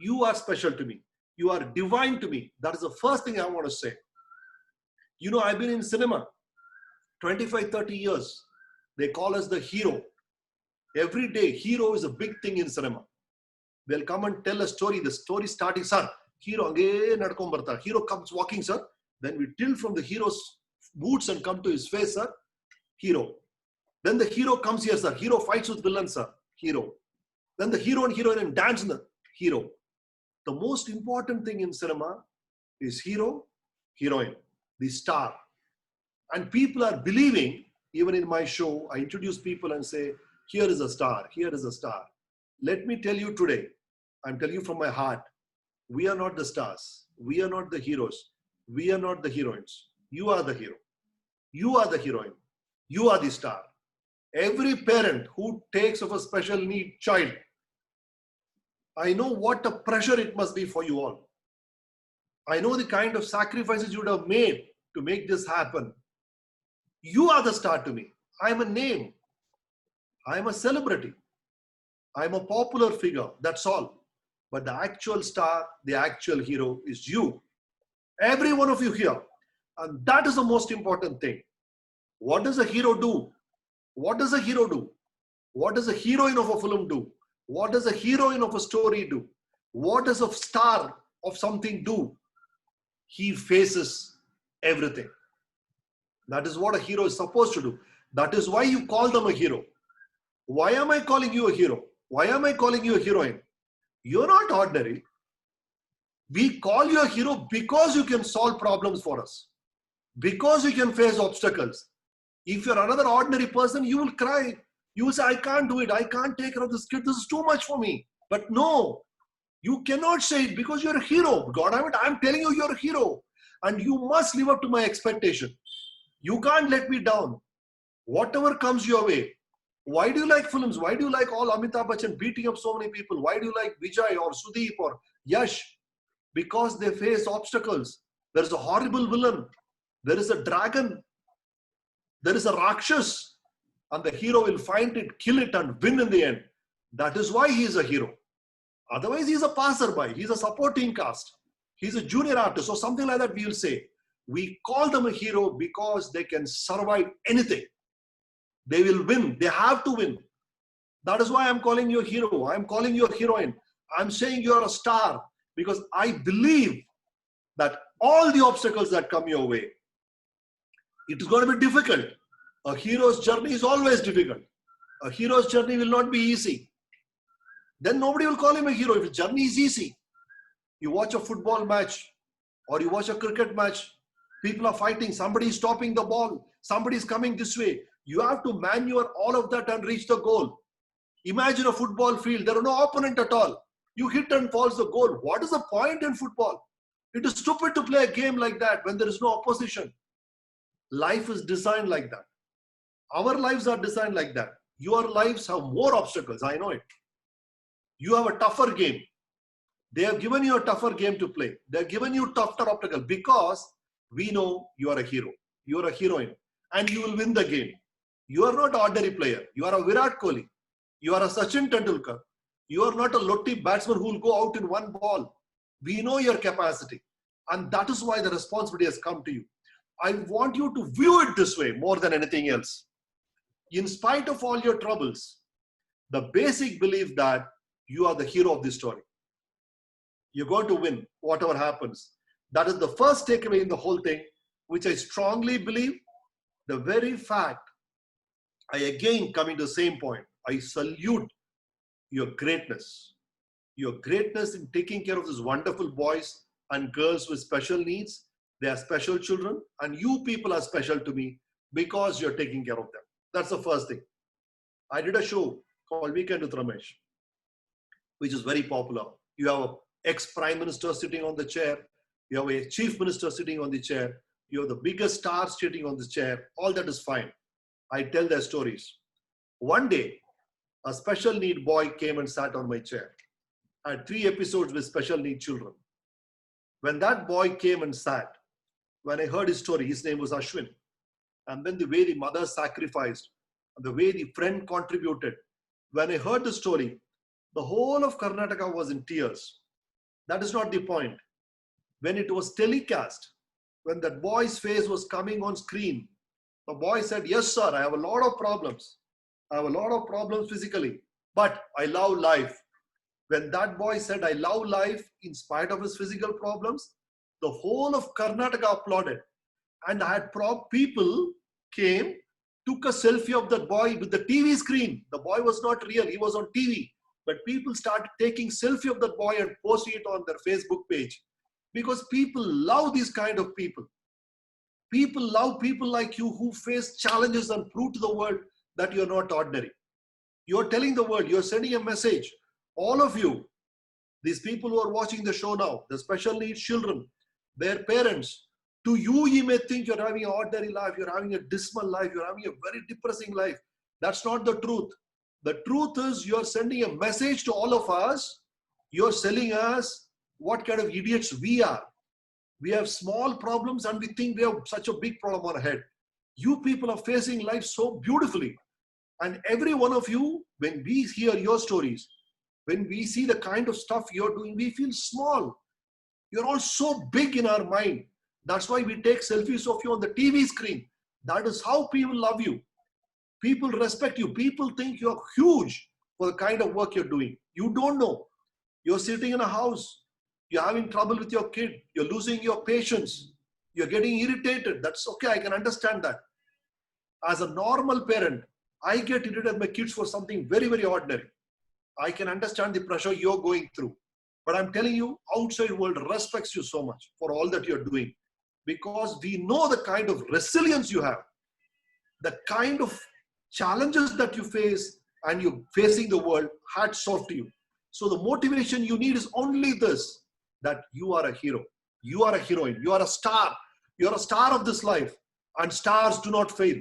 You are special to me. You are divine to me. That is the first thing I want to say. You know, I've been in cinema 25, 30 years. They call us the hero. Every day, hero is a big thing in cinema. They'll come and tell a story. The story starting, sir, hero again, hero comes walking, sir. Then we tilt from the hero's boots and come to his face, sir. Hero. Then the hero comes here, sir. Hero fights with villain, sir. Hero. Then the hero and heroine dance in the hero. The most important thing in cinema is hero, heroine, the star. And people are believing, even in my show, I introduce people and say, here is a star, here is a star. Let me tell you today, I'm telling you from my heart, we are not the stars. We are not the heroes. We are not the heroines. You are the hero. You are the heroine. You are the star. Every parent who takes of a special need child, I know what a pressure it must be for you all. I know the kind of sacrifices you would have made to make this happen. You are the star to me. I'm a name. I'm a celebrity. I'm a popular figure. That's all. But the actual star, the actual hero is you. Every one of you here. And that is the most important thing. What does a hero do? What does a hero do? What does a heroine of a film do? What does a heroine of a story do? What does a star of something do? He faces everything. That is what a hero is supposed to do. That is why you call them a hero. Why am I calling you a hero? Why am I calling you a heroine? You're not ordinary. We call you a hero because you can solve problems for us. Because you can face obstacles. If you're another ordinary person, you will cry. You will say, I can't do it. I can't take care of this kid. This is too much for me. But no, you cannot say it because you're a hero. God, I'm telling you, you're a hero. And you must live up to my expectation. You can't let me down. Whatever comes your way. Why do you like films? Why do you like all Amitabh Bachchan beating up so many people? Why do you like Vijay or Sudeep or Yash? Because they face obstacles. There is a horrible villain. There is a dragon. There is a Rakshas. And the hero will find it, kill it, and win in the end. That is why he is a hero. Otherwise, he is a passerby. He is a supporting cast. He is a junior artist or something like that, we will say. We call them a hero because they can survive anything. They will win. They have to win. That is why I'm calling you a hero. I'm calling you a heroine. I'm saying you're a star because I believe that all the obstacles that come your way, it is going to be difficult. A hero's journey is always difficult. A hero's journey will not be easy. Then nobody will call him a hero if his journey is easy. You watch a football match or you watch a cricket match, people are fighting, somebody is stopping the ball, somebody is coming this way. You have to maneuver all of that and reach the goal. Imagine a football field, there are no opponent at all. You hit and falls the goal. What is the point in football? It is stupid to play a game like that when there is no opposition. Life is designed like that. Our lives are designed like that. Your lives have more obstacles, I know it. You have a tougher game. They have given you a tougher game to play. They have given you tougher obstacle because we know you are a hero. You are a heroine and you will win the game. You are not an ordinary player. You are a Virat Kohli. You are a Sachin Tendulkar. You are not a Lotti batsman who will go out in one ball. We know your capacity. And that is why the responsibility has come to you. I want you to view it this way more than anything else. In spite of all your troubles, the basic belief that you are the hero of this story. You're going to win whatever happens. That is the first takeaway in the whole thing, which I strongly believe. The very fact, I again coming to the same point, I salute your greatness. Your greatness in taking care of these wonderful boys and girls with special needs. They are special children and you people are special to me because you're taking care of them. That's the first thing. I did a show called Weekend with Ramesh, which is very popular. You have an ex-prime minister sitting on the chair. You have a chief minister sitting on the chair. You have the biggest stars sitting on the chair. All that is fine. I tell their stories. One day, a special need boy came and sat on my chair. I had 3 episodes with special need children. When that boy came and sat, when I heard his story, his name was Ashwin. And then the way the mother sacrificed, and the way the friend contributed. When I heard the story, the whole of Karnataka was in tears. That is not the point. When it was telecast, when that boy's face was coming on screen, the boy said, yes, sir, I have a lot of problems. I have a lot of problems physically, but I love life. When that boy said, I love life in spite of his physical problems, the whole of Karnataka applauded. And I had people came, took a selfie of that boy with the TV screen. The boy was not real, he was on TV. But people started taking selfie of that boy and posting it on their Facebook page. Because people love these kind of people. People love people like you who face challenges and prove to the world that you're not ordinary. You're telling the world, you're sending a message. All of you, these people who are watching the show now, the special needs children, their parents, to you, you may think you're having an ordinary life, you're having a dismal life, you're having a very depressing life. That's not the truth. The truth is you're sending a message to all of us. You're telling us what kind of idiots we are. We have small problems and we think we have such a big problem on our head. You people are facing life so beautifully. And every one of you, when we hear your stories, when we see the kind of stuff you're doing, we feel small. You're all so big in our mind. That's why we take selfies of you on the TV screen. That is how people love you. People respect you. People think you're huge for the kind of work you're doing. You don't know. You're sitting in a house. You're having trouble with your kid. You're losing your patience. You're getting irritated. That's okay. I can understand that. As a normal parent, I get irritated with my kids for something very, very ordinary. I can understand the pressure you're going through. But I'm telling you, outside world respects you so much for all that you're doing. Because we know the kind of resilience you have. The kind of challenges that you face and you're facing the world, hats off to you. So the motivation you need is only this, that you are a hero. You are a heroine. You are a star. You're a star of this life. And stars do not fail.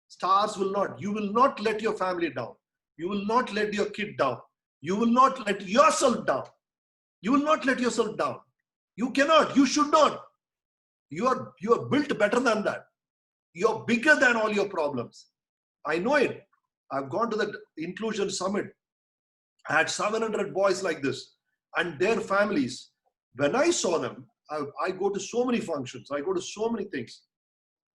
Stars will not. You will not let your family down. You will not let your kid down. You will not let yourself down. You will not let yourself down. You cannot. You should not. You are built better than that. You're bigger than all your problems. I know it. I've gone to the Inclusion Summit. I had 700 boys like this and their families. When I saw them, I go to so many functions. I go to so many things.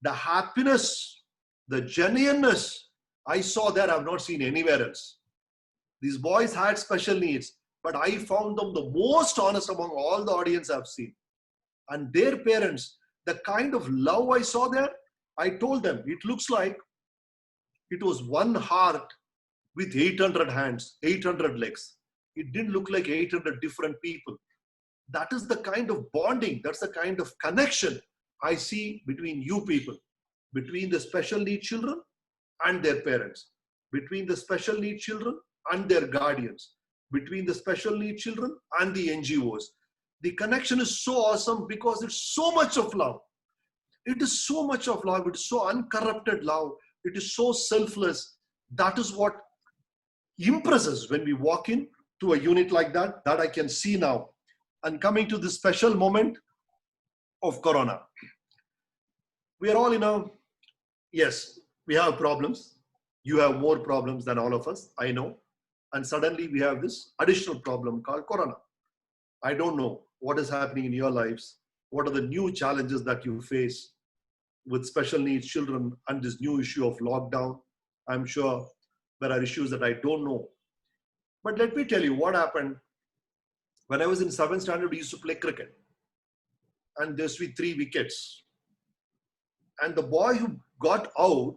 The happiness, the genuineness I saw there, I've not seen anywhere else. These boys had special needs, but I found them the most honest among all the audience I've seen. And their parents, the kind of love I saw there, I told them, it looks like it was one heart with 800 hands, 800 legs. It didn't look like 800 different people. That is the kind of bonding, that's the kind of connection I see between you people, between the special needs children and their parents, between the special needs children and their guardians, between the special needs children and the NGOs. The connection is so awesome because it's so much of love. It is so much of love. It is so uncorrupted love. It is so selfless. That is what impresses when we walk in to a unit like that I can see now. And coming to this special moment of Corona. We are all in a, yes, we have problems. You have more problems than all of us, I know. And suddenly we have this additional problem called Corona. I don't know what is happening in your lives. What are the new challenges that you face with special needs children and this new issue of lockdown? I'm sure there are issues that I don't know. But let me tell you what happened. When I was in 7th standard, we used to play cricket. And there used to be 3 wickets. And the boy who got out,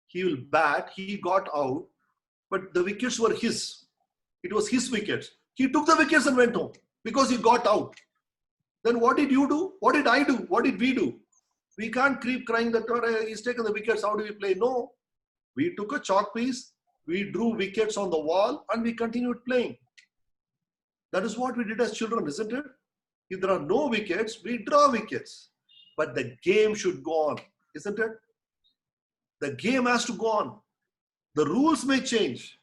he will bat, he got out, but the wickets were his. It was his wickets. He took the wickets and went home because he got out. Then what did you do? What did I do? What did we do? We can't keep crying that he's taken the wickets, how do we play? No. We took a chalk piece, we drew wickets on the wall, and we continued playing. That is what we did as children, isn't it? If there are no wickets, we draw wickets. But the game should go on, isn't it? The game has to go on. The rules may change.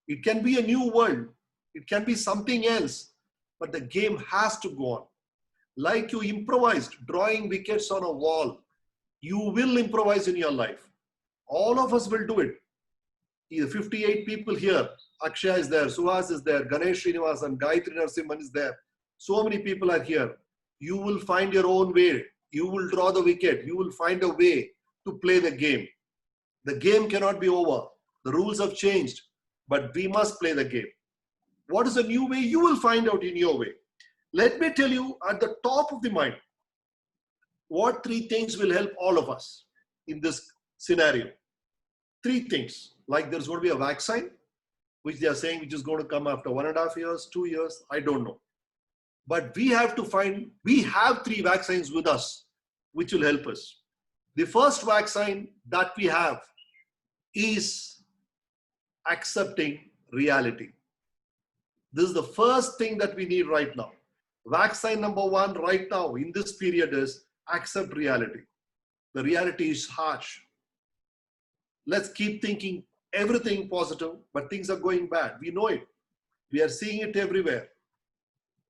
It can be a new world. It can be something else. But the game has to go on. Like you improvised drawing wickets on a wall, you will improvise in your life. All of us will do it. The 58 people here, Akshay is there, Suhas is there, Ganesh Srinivasan, Gayatri Narasimhan is there. So many people are here. You will find your own way. You will draw the wicket. You will find a way to play the game. The game cannot be over. The rules have changed, but we must play the game. What is a new way? You will find out in your way. Let me tell you at the top of the mind, what 3 things will help all of us in this scenario. 3 things, like there's going to be a vaccine, which they are saying which is going to come after 1.5 years, 2 years, I don't know. But we have to find, we have 3 vaccines with us, which will help us. The first vaccine that we have is accepting reality. This is the first thing that we need right now. Vaccine number 1 right now in this period is accept reality. The reality is harsh. Let's keep thinking everything positive, but things are going bad. We know it. We are seeing it everywhere.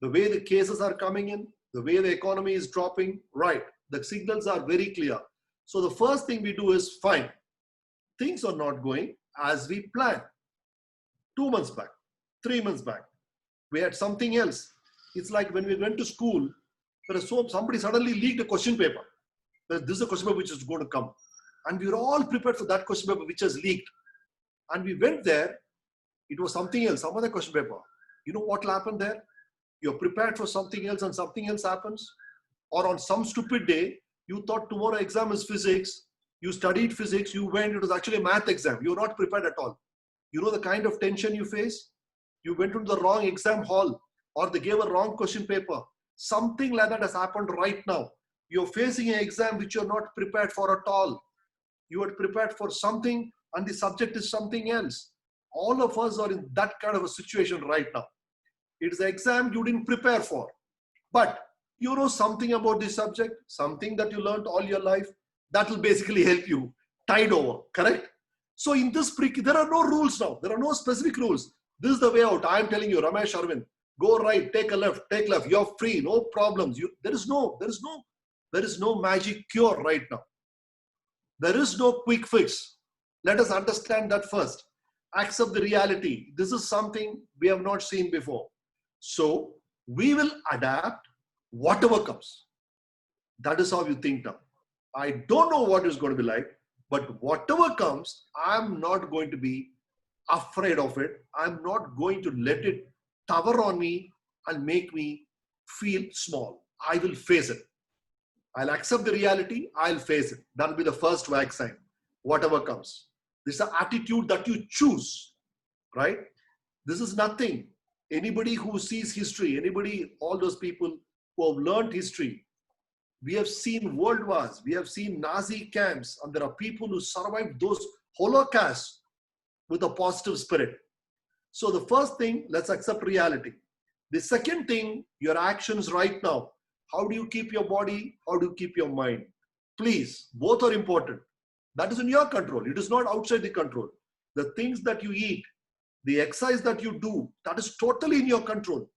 The way the cases are coming in, the way the economy is dropping, right. The signals are very clear. So the first thing we do is, fine, things are not going as we planned. 2 months back, 3 months back, we had something else. It's like when we went to school, somebody suddenly leaked a question paper. This is a question paper which is going to come. And we were all prepared for that question paper which has leaked. And we went there, it was something else, some other question paper. You know what will happen there? You're prepared for something else and something else happens. Or on some stupid day, you thought tomorrow exam is physics, you studied physics, you went, it was actually a math exam. You're not prepared at all. You know the kind of tension you face? You went into the wrong exam hall, or they gave a wrong question paper. Something like that has happened right now. You're facing an exam which you're not prepared for at all. You are prepared for something and the subject is something else. All of us are in that kind of a situation right now. It is an exam you didn't prepare for, but you know something about the subject, something that you learned all your life, that will basically help you tide over, correct? So in this, there are no rules now. There are no specific rules. This is the way out. I am telling you, Ramesh Arvind, go right, take a left, take left. You're free, no problems. There is no magic cure right now. There is no quick fix. Let us understand that first. Accept the reality. This is something we have not seen before. So we will adapt whatever comes. That is how you think now. I don't know what it's going to be like, but whatever comes, I'm not going to be afraid of it. I'm not going to let it tower on me and make me feel small. I will face it. I'll accept the reality. I'll face it. That'll be the first vaccine, whatever comes. This is the attitude that you choose, right? This is nothing. Anybody who sees history, anybody, all those people who have learned history, we have seen world wars, we have seen Nazi camps, and there are people who survived those holocausts with a positive spirit. So the first thing, let's accept reality. The second thing, your actions right now. How do you keep your body? How do you keep your mind? Please, both are important. That is in your control. It is not outside the control. The things that you eat, the exercise that you do, that is totally in your control.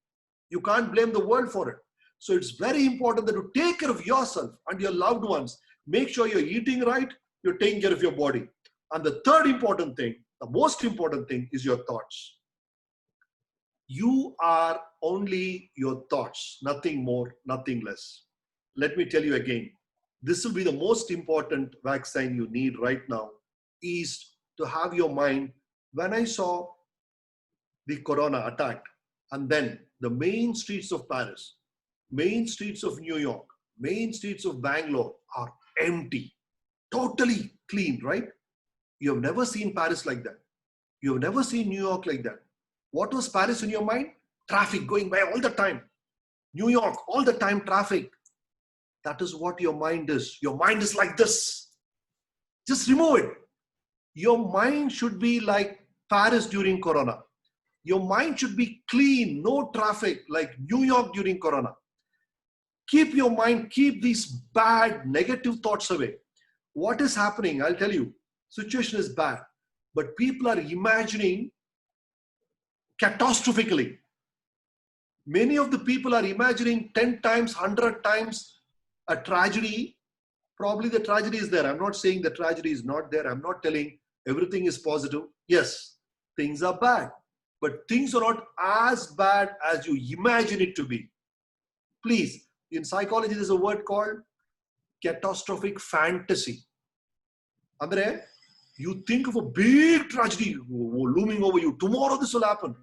You can't blame the world for it. So it's very important that you take care of yourself and your loved ones. Make sure you're eating right, you're taking care of your body. And the third important thing, the most important thing, is your thoughts. You are only your thoughts, nothing more, nothing less. Let me tell you again, this will be the most important vaccine you need right now, is to have your mind. When I saw the corona attack, and then the main streets of Paris, main streets of New York, main streets of Bangalore are empty, totally clean, right? You have never seen Paris like that. You have never seen New York like that. What was Paris in your mind? Traffic going by all the time. New York, all the time traffic. That is what your mind is. Your mind is like this. Just remove it. Your mind should be like Paris during Corona. Your mind should be clean, no traffic, like New York during Corona. Keep your mind, keep these bad, negative thoughts away. What is happening? I'll tell you, situation is bad, but people are imagining catastrophically. Many of the people are imagining 10 times, 100 times a tragedy. Probably the tragedy is there. I'm not saying the tragedy is not there. I'm not telling everything is positive. Yes, things are bad, but things are not as bad as you imagine it to be. Please, in psychology, there's a word called catastrophic fantasy. Andre, you think of a big tragedy looming over you. Tomorrow this will happen.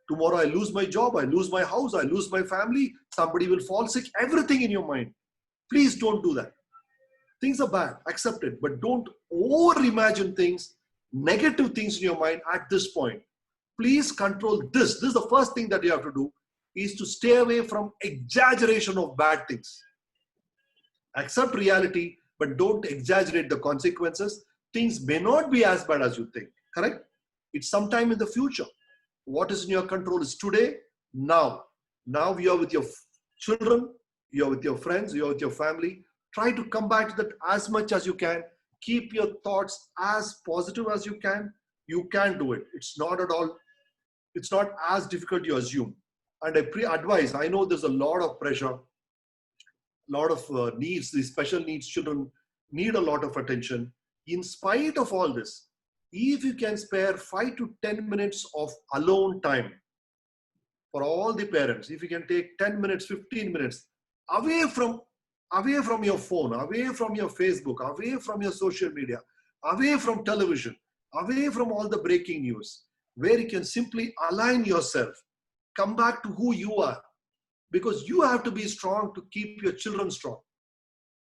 Tomorrow I lose my job, I lose my house, I lose my family, somebody will fall sick, everything in your mind. Please don't do that. Things are bad, accept it, but don't over-imagine things, negative things in your mind at this point. Please control this. This is the first thing that you have to do, is to stay away from exaggeration of bad things. Accept reality, but don't exaggerate the consequences. Things may not be as bad as you think, correct? It's sometime in the future. What is in your control is today, now. Now you are with your children, you are with your friends, you are with your family. Try to come back to that as much as you can. Keep your thoughts as positive as you can. You can do it. It's not at all, it's not as difficult you assume. And I advise, I know there's a lot of pressure, a lot of needs, these special needs children, need a lot of attention. In spite of all this, if you can spare 5 to 10 minutes of alone time for all the parents, if you can take 10 minutes, 15 minutes away from your phone, away from your Facebook, away from your social media, away from television, away from all the breaking news, where you can simply align yourself, come back to who you are, because you have to be strong to keep your children strong.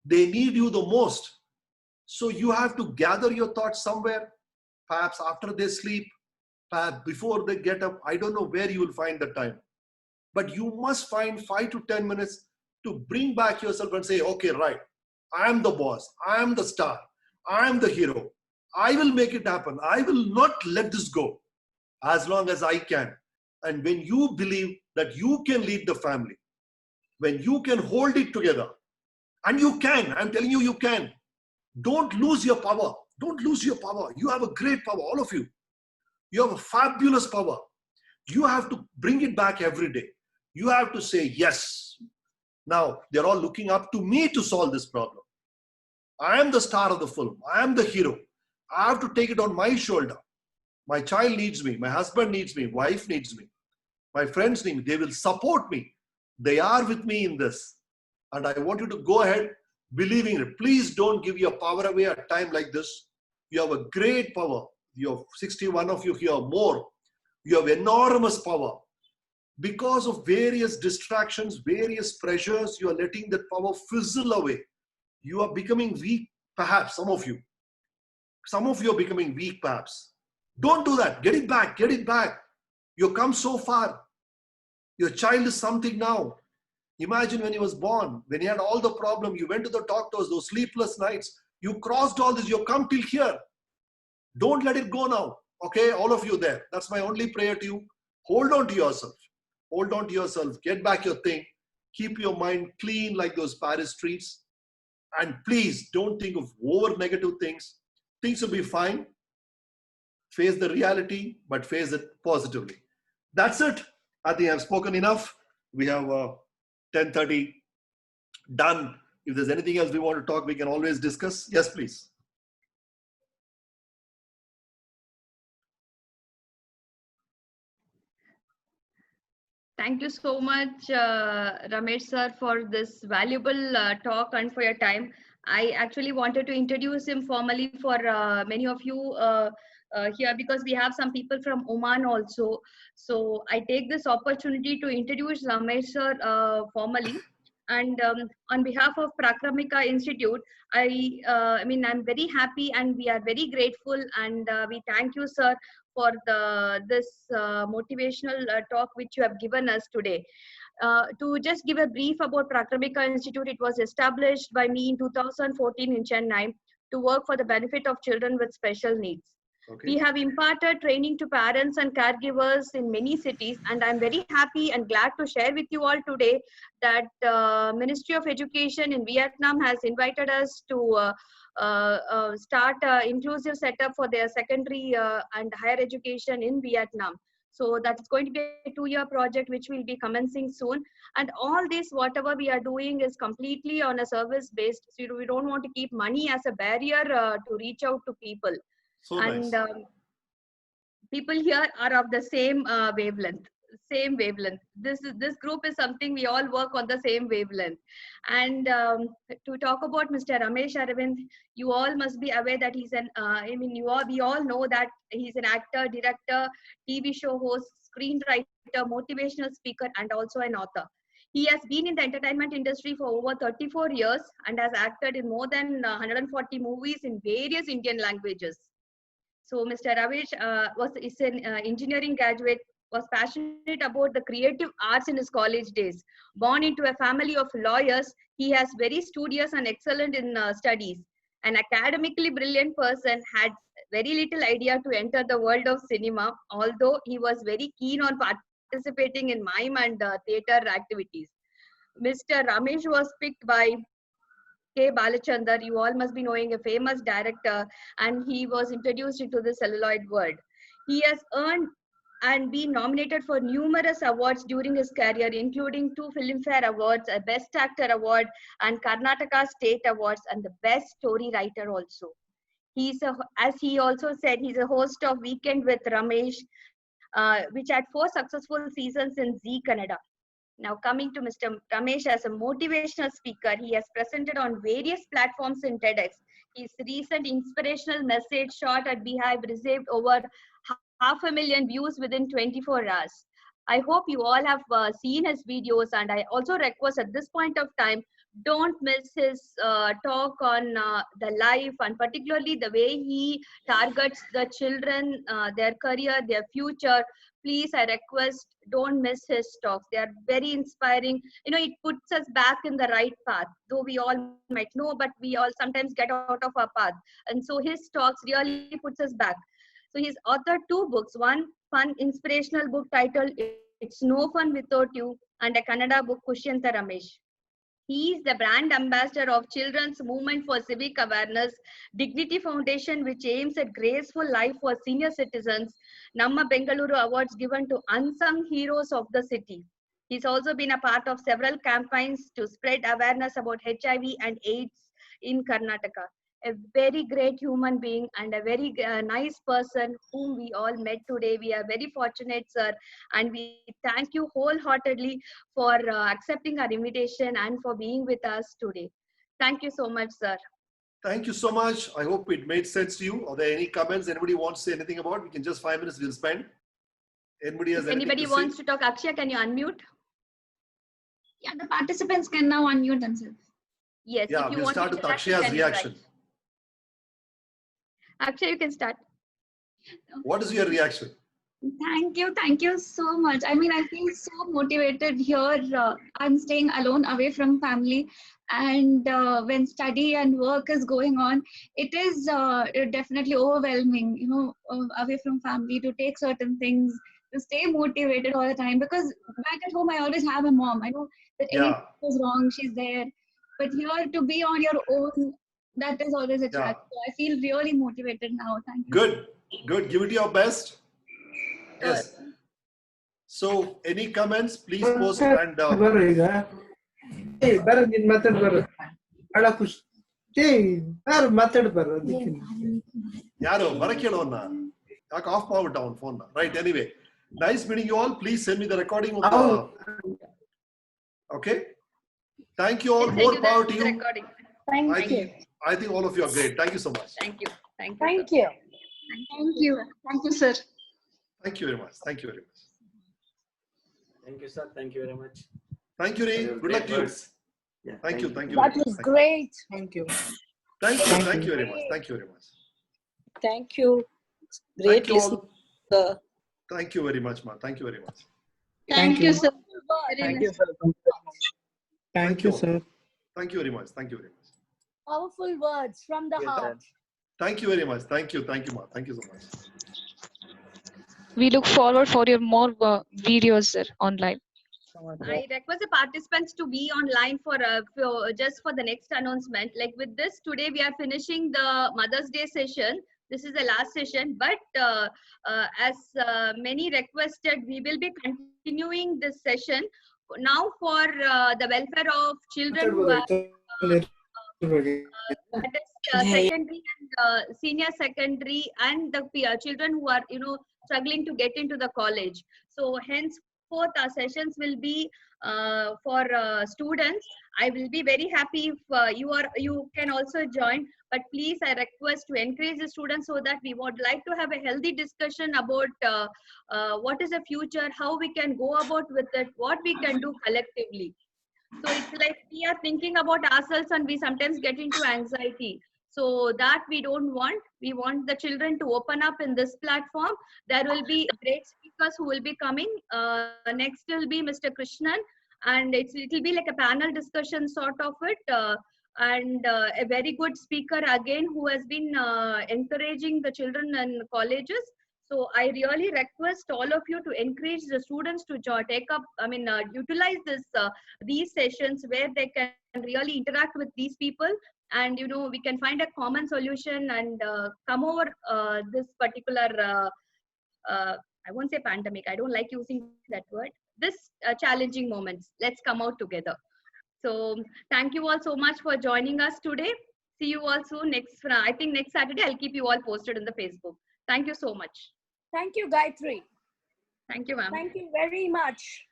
They need you the most. So you have to gather your thoughts somewhere, perhaps after they sleep, perhaps before they get up. I don't know where you will find the time. But you must find 5 to 10 minutes to bring back yourself and say, okay, right, I am the boss, I am the star, I am the hero. I will make it happen. I will not let this go as long as I can. And when you believe that you can lead the family, when you can hold it together, and you can, I'm telling you, you can. Don't lose your power. Don't lose your power. You have a great power, all of you. You have a fabulous power. You have to bring it back every day. You have to say, yes. Now, they're all looking up to me to solve this problem. I am the star of the film. I am the hero. I have to take it on my shoulder. My child needs me. My husband needs me. Wife needs me. My friends need me. They will support me. They are with me in this. And I want you to go ahead believing it. Please don't give your power away at a time like this. You have a great power. You have 61 of you here more. You have enormous power. Because of various distractions, various pressures, you are letting that power fizzle away. You are becoming weak, perhaps, some of you. Some of you are becoming weak, perhaps. Don't do that. Get it back. Get it back. You've come so far. Your child is something now. Imagine when he was born, when he had all the problem, you went to the doctors, those sleepless nights, you crossed all this, you've come till here. Don't let it go now. Okay, all of you there. That's my only prayer to you. Hold on to yourself. Hold on to yourself. Get back your thing. Keep your mind clean like those Paris streets. And please don't think of over negative things. Things will be fine. Face the reality, but face it positively. That's it. I think I've spoken enough. We have 10:30 done. If there's anything else we want to talk, we can always discuss. Yes, please. Thank you so much, Ramesh sir, for this valuable talk and for your time. I actually wanted to introduce him formally for many of you here, because we have some people from Oman also. So I take this opportunity to introduce Ramesh sir formally. And on behalf of Prakramika Institute, I mean, I'm very happy and we are very grateful, and we thank you, sir, for this motivational talk which you have given us today. To just give a brief about Prakramika Institute, it was established by me in 2014 in Chennai to work for the benefit of children with special needs. Okay. We have imparted training to parents and caregivers in many cities, and I'm very happy and glad to share with you all today that Ministry of Education in Vietnam has invited us to start inclusive setup for their secondary and higher education in Vietnam. So that's going to be a 2-year project which will be commencing soon. And all this, whatever we are doing, is completely on a service based. So we don't want to keep money as a barrier to reach out to people. So and nice. People here are of the same wavelength. This group is something we all work on the same wavelength. And to talk about Mr. Ramesh Aravind, you all must be aware that he's an we all know that he's an actor, director, TV show host, screenwriter, motivational speaker, and also an author. He has been in the entertainment industry for over 34 years and has acted in more than 140 movies in various Indian languages. So Mr. Ramesh is an engineering graduate, was passionate about the creative arts in his college days. Born into a family of lawyers, he has very studious and excellent in studies. An academically brilliant person, had very little idea to enter the world of cinema, although he was very keen on participating in mime and theatre activities. Mr. Ramesh was picked by K. Balachandar, you all must be knowing, a famous director, and he was introduced into the celluloid world. He has earned and been nominated for numerous awards during his career, including 2 Filmfare Awards, a Best Actor Award, and Karnataka State Awards, and the Best Story Writer also. As he also said, he's a host of Weekend with Ramesh, which had 4 successful seasons in Zee Kannada. Now coming to Mr. Ramesh as a motivational speaker, he has presented on various platforms in TEDx. His recent inspirational message short at Beehive received over 500,000 views within 24 hours. I hope you all have seen his videos, and I also request at this point of time, don't miss his talk on the life, and particularly the way he targets the children, their career, their future. Please, I request, don't miss his talks. They are very inspiring. You know, it puts us back in the right path, though we all might know, but we all sometimes get out of our path. And so his talks really puts us back. So he's authored 2 books, one fun inspirational book titled It's No Fun Without You, and a Kannada book, Kushyanta Ramesh. He is the brand ambassador of Children's Movement for Civic Awareness, Dignity Foundation, which aims at graceful life for senior citizens, Namma Bengaluru Awards given to unsung heroes of the city. He's also been a part of several campaigns to spread awareness about HIV and AIDS in Karnataka. A very great human being and a very nice person whom we all met today. We are very fortunate, sir, and we thank you wholeheartedly for accepting our invitation and for being with us today. Thank you so much, sir. Thank you so much. I hope it made sense to you. Are there any comments anybody wants to say anything about? We can just 5 minutes we'll spend. Anybody has anything Anybody to wants say? to talk? Akshay, can you unmute? Yeah, the participants can now unmute themselves. Yes. Yeah, if you we'll want start to with interact, Akshaya's you can reaction. interact. Akshay, you can start. What is your reaction? Thank you so much. I mean, I feel so motivated here. I'm staying alone away from family, and when study and work is going on, it is definitely overwhelming, you know, away from family, to take certain things, to stay motivated all the time, because back at home I always have a mom. I know that anything goes wrong, she's there, but here to be on your own, that is always a challenge. So I feel really motivated now. Thank you. Good. Give it your best. Yes. So, any comments? Please post and. Hey, Bharat, in method, Bharat. Ada kush. Hey, Bharat, method, Bharat. Yaro, Bharakhelona. Off power down phone. Right. Anyway, nice meeting you all. Please send me the recording of the. Okay. Thank you all. More power to you. Thank you. I think all of you are great. Thank you so much. Thank you. Thank you. Thank you. Thank you, sir. Thank you very much. Thank you very much. Thank you, sir. Thank you very much. Thank you, Ray. Good luck to you. Yeah, Thank you. Thank you. That was great. Thank you. Thank you. Thank you very much. Thank you very much. Thank you. Thank Great you listening, all. sir. Thank you very much, ma. Thank you very much. Thank you, sir. Thank you, sir. Thank you, sir. Thank you very much. Thank you very much. Powerful words from the heart. Thank you very much. Thank you. Thank you, ma. Thank you so much. We look forward for your more videos, sir, online. I request the participants to be online for just for the next announcement. Like with this, today we are finishing the Mother's Day session. This is the last session, but as many requested, we will be continuing this session now for the welfare of children who are that is secondary and senior secondary, and the children who are, you know, struggling to get into the college. So henceforth our sessions will be for students. I will be very happy if you can also join, but please, I request to encourage the students so that we would like to have a healthy discussion about what is the future, how we can go about with it, what we can do collectively. So it's like we are thinking about ourselves and we sometimes get into anxiety. So that we don't want. We want the children to open up in this platform. There will be great speakers who will be coming. Next will be Mr. Krishnan, and it will be like a panel discussion sort of it. And a very good speaker again who has been encouraging the children in colleges. So I really request all of you to encourage the students to take up, utilize these sessions where they can really interact with these people, and you know, we can find a common solution and come over this particular I won't say pandemic, I don't like using that word, this challenging moments. Let's come out together. So thank you all so much for joining us today. See you all soon. I think next Saturday, I'll keep you all posted in the Facebook. Thank you so much. Thank you, Gayatri. Thank you, ma'am. Thank you very much.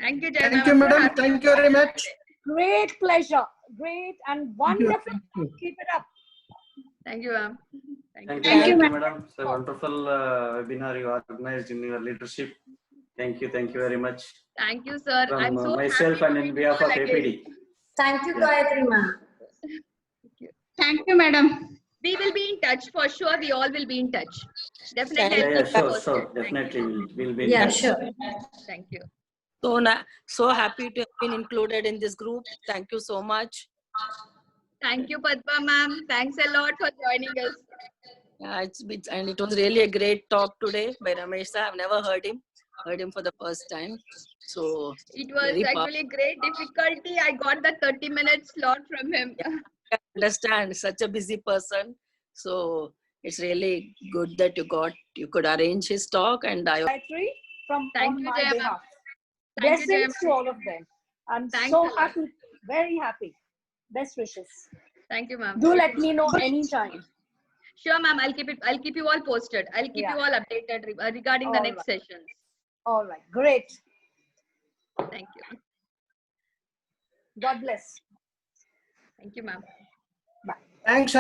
Thank you, Jai. Thank you, madam. Thank you very much. Great pleasure. Great and wonderful. Keep it up. Thank you, ma'am. Thank you, madam. It's a wonderful webinar you organized in your leadership. Thank you very much. Thank you, sir. From I'm so myself happy and in behalf of again. APD. Thank you, Yeah. Gayatri ma'am. Thank you, madam. We will be in touch for sure. We all will be in touch. Definitely. Yeah, I'll yeah, keep you sure. posted. Definitely, we'll be in Yeah, touch. sure. Thank you. So happy to have been included in this group. Thank you so much. Thank you, Padma ma'am. Thanks a lot for joining us. Yeah, and it was really a great talk today by Ramesh sir. I've never heard him for the first time. So It was very actually great difficulty. I got the 30-minute slot from him. I understand, such a busy person. So it's really good that you could arrange his talk, and I Gayatri from Thank on you, my Jaya ma'am. behalf. Thank you, Jaya Blessings to ma'am. all of them. I'm Thanks so a lot. happy, very happy. Best wishes. Thank you, ma'am. Do let me know anytime. Sure, ma'am. I'll keep you all posted. I'll keep you all updated regarding the All next right. sessions. All right, great. Thank you. God bless. Thank you, ma'am. Bye. Thanks.